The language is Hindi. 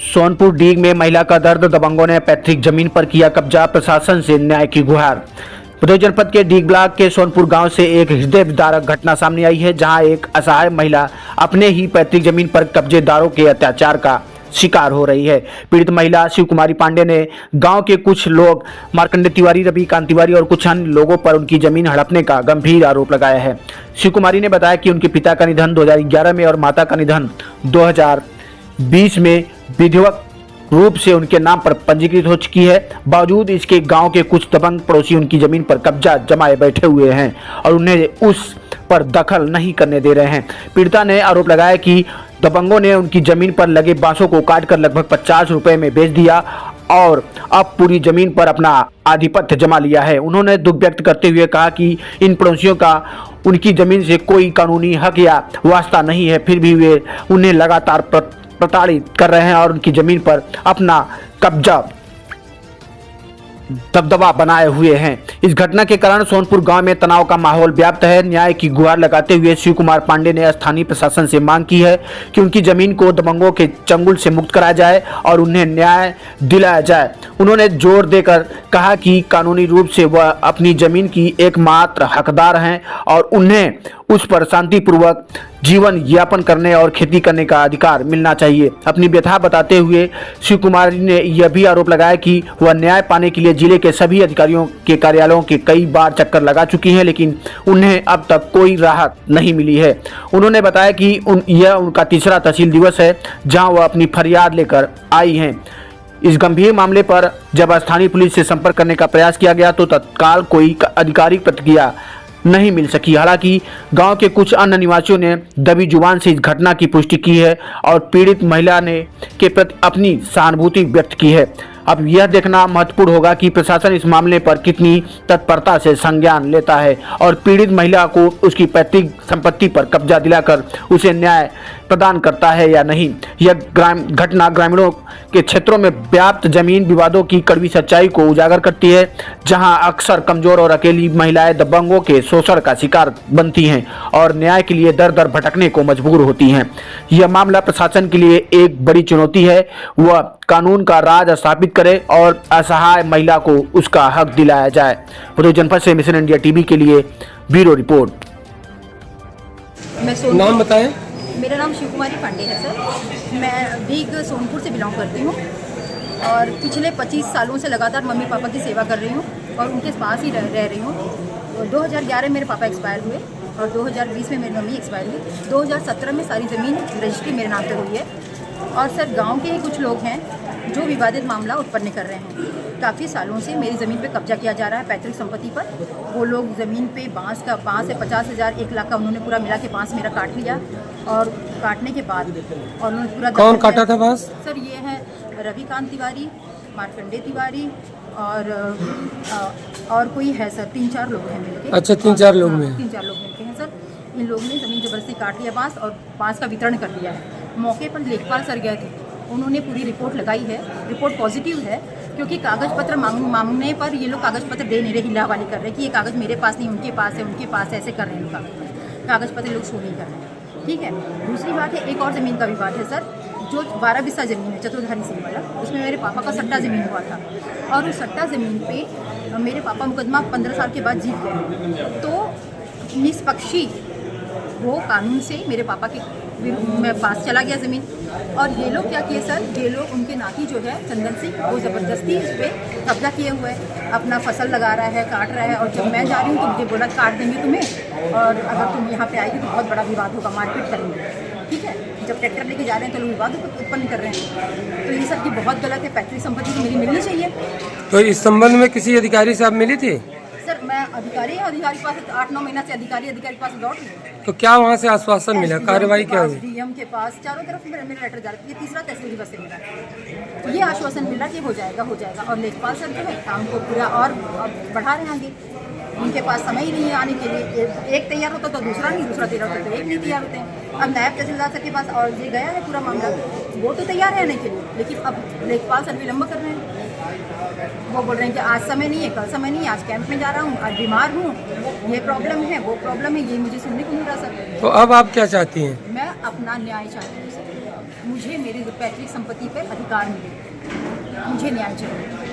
सोनपुर डीग में महिला का दर्द, दबंगों ने पैतृक जमीन पर किया कब्जा, प्रशासन से न्याय की गुहार। भदोही जनपद के डीग ब्लॉक के सोनपुर गांव से एक हृदय विदारक घटना सामने आई है, जहां एक असहाय महिला अपने ही पैतृक जमीन पर कब्जेदारों के अत्याचार का शिकार हो रही है। पीड़ित महिला शिव कुमारी पांडे ने गांव के कुछ लोग मार्कंडे तिवारी, रविकांत तिवारी और कुछ अन्य लोगों पर उनकी जमीन हड़पने का गंभीर आरोप लगाया है। शिव कुमारी ने बताया कि उनके पिता का निधन 2011 में और माता का निधन 2020 में विधिवत रूप से उनके नाम पर पंजीकृत हो चुकी है। बावजूद इसके गांव के कुछ दबंग पड़ोसी उनकी जमीन पर कब्जा जमाए बैठे हुए हैं और उन्हें उस पर दखल नहीं करने दे रहे हैं। पीड़िता ने आरोप लगाया कि दबंगों ने उनकी जमीन पर लगे बांसों को काटकर लगभग 50 रुपए में बेच दिया और अब पूरी जमीन पर अपना आधिपत्य जमा लिया है। उन्होंने दुख व्यक्त करते हुए कहा कि इन पड़ोसियों का उनकी जमीन से कोई कानूनी हक या वास्ता नहीं है, फिर भी वे उन्हें लगातार प्रताड़ित कर रहे हैं और उनकी जमीन पर अपना कब्जा दबदबा बनाए हुए हैं। इस घटना के कारण सोनपुर गांव में तनाव का माहौल व्याप्त है। न्याय की गुहार लगाते हुए शिव कुमार पांडे ने स्थानीय प्रशासन से मांग की है कि उनकी जमीन को दबंगों के चंगुल से मुक्त कराया जाए और उन्हें न्याय दिलाया जाए। उन्होंने जोर देकर कहा कि कानूनी रूप से वह अपनी जमीन की एकमात्र हकदार हैं और उन्हें उस पर शांतिपूर्वक जीवन यापन करने और खेती करने का अधिकार मिलना चाहिए। अपनी व्यथा बताते हुए शिव कुमार ने यह भी आरोप लगाया कि वह न्याय पाने के लिए जिले के सभी अधिकारियों के कार्यालयों के कई बार चक्कर लगा चुकी हैं, लेकिन उन्हें अब तक कोई राहत नहीं मिली है। उन्होंने बताया कि यह उनका तीसरा तहसील दिवस है जहां वह अपनी फरियाद लेकर आई हैं। इस गंभीर मामले पर जब स्थानीय पुलिस से संपर्क करने का प्रयास किया गया तो तत्काल कोई आधिकारिक प्रतिक्रिया नहीं मिल सकी। हालांकि गांव के कुछ अन्य निवासियों ने दबी जुबान से इस घटना की पुष्टि की है और पीड़ित महिला ने के प्रति अपनी सहानुभूति व्यक्त की है। अब यह देखना महत्वपूर्ण होगा कि प्रशासन इस मामले पर कितनी तत्परता से संज्ञान लेता है और पीड़ित महिला को उसकी पैतृक संपत्ति पर कब्जा दिलाकर उसे न्याय प्रदान करता है या नहीं। यह घटना ग्रामीणों के क्षेत्रों में व्याप्त जमीन विवादों की कड़वी सच्चाई को उजागर करती है, जहां अक्सर कमजोर और अकेली महिलाएं दबंगों के शोषण का शिकार बनती हैं और न्याय के लिए दर दर भटकने को मजबूर होती हैं। यह मामला प्रशासन के लिए एक बड़ी चुनौती है। वह कानून का राज स्थापित करे और असहाय महिला को उसका हक दिलाया जाए। भदोही जनपद से मिशन इंडिया टीवी के लिए ब्यूरो रिपोर्ट। नाम बताएं। मेरा नाम शिव कुमारी पांडे है सर। मैं डीग सोनपुर से बिलोंग करती हूँ और पिछले 25 सालों से लगातार मम्मी पापा की सेवा कर रही हूँ और उनके पास ही रह रही हूँ। 2011 में मेरे पापा एक्सपायर हुए और 2020 में मेरी मम्मी एक्सपायर हुई। 2017 में सारी ज़मीन रजिस्ट्री मेरे नाम पर हुई है और सर गांव के ही कुछ लोग हैं जो विवादित मामला उत्पन्न कर रहे हैं। काफ़ी सालों से मेरी ज़मीन पे कब्जा किया जा रहा है पैतृक संपत्ति पर। वो लोग ज़मीन पे बांस से 50,000 1 लाख का उन्होंने पूरा मिला के बांस मेरा काट लिया और काटने के बाद और उन्होंने पूरा कौन काटा था बांस? सर ये है रविकांत तिवारी, मार्कंडे तिवारी और कोई है सर, 3-4 लोग हैं मिलके। अच्छा, 3-4 लोग में 3-4 लोग मिलके हैं सर। इन लोगों ने ज़मीन ज़बरदस्ती काट लिया बांस और बांस का वितरण कर दिया है। मौके पर लेखपाल सर गए थे, उन्होंने पूरी रिपोर्ट लगाई है। रिपोर्ट पॉजिटिव है क्योंकि कागज़ पत्र मांगने पर ये लोग कागज़ पत्र दे नहीं रहे, हिलावाली कर रहे हैं कि ये कागज़ मेरे पास नहीं, उनके पास है, उनके पास है, ऐसे कर रहे हैं। कागज़ पत्र लोग शो नहीं कर रहे हैं, ठीक है। दूसरी बात है, एक और ज़मीन का विवाद है सर, जो 12 बिस्सा ज़मीन है चतुर्धारी सिंह वाला, उसमें मेरे पापा का सट्टा ज़मीन हुआ था और उस सट्टा ज़मीन पे मेरे पापा मुकदमा 15 साल के बाद जीत गए। तो निष्पक्षी वो कानून से मेरे पापा के मैं पास चला गया ज़मीन और ये लोग क्या किए सर, ये लोग उनके नाती जो है चंदन सिंह, वो ज़बरदस्ती इस पर कब्जा किए हुए अपना फसल लगा रहा है, काट रहा है और जब मैं जा रही हूँ तो मुझे बोला काट देंगे तुम्हें और अगर तुम यहाँ पे आएगी तो बहुत बड़ा विवाद होगा, मारपीट करेंगे, ठीक है। जब ट्रैक्टर लेके जा रहे हैं तो लोग विवाद उत्पन्न कर रहे हैं, तो ये सब की बहुत गलत है। पैतृक संपत्ति तो मेरी मिलनी चाहिए। तो इस संबंध में किसी अधिकारी से आप मिली थी? सर मैं अधिकारी के पास 8-9 महीना से अधिकारी के पास लौट गई। तो क्या वहाँ से आश्वासन मिला, कार्रवाई क्या हुई? डीएम के पास चारों तरफ मेरे लेटर जा रहे थे। ये तीसरा तहसील दिवस से मिला, ये आश्वासन मिला कि हो जाएगा और लेखपाल सर जो है काम को पूरा और बढ़ा रहे हैं आगे। उनके पास समय ही नहीं है आने के लिए, एक तैयार होता तो दूसरा नहीं, दूसरा तैयार होता तो एक नहीं तैयार होते हैं। अब नायब तहसीलदार सर के पास और ये गया है पूरा मामला, वो तो तैयार है आने के लिए, लेकिन अब लेखपाल सर विलम्ब कर रहे हैं। वो बोल रहे हैं कि आज समय नहीं है, कल समय नहीं है, आज कैंप में जा रहा हूँ, आज बीमार हूँ, ये प्रॉब्लम है, वो प्रॉब्लम है, ये मुझे सुनने को मिल रहा सर। तो अब आप क्या चाहती हैं? मैं अपना न्याय चाहती हूँ सर। मुझे मेरे पैतृक संपत्ति पर अधिकार मिले। मुझे न्याय चाहिए।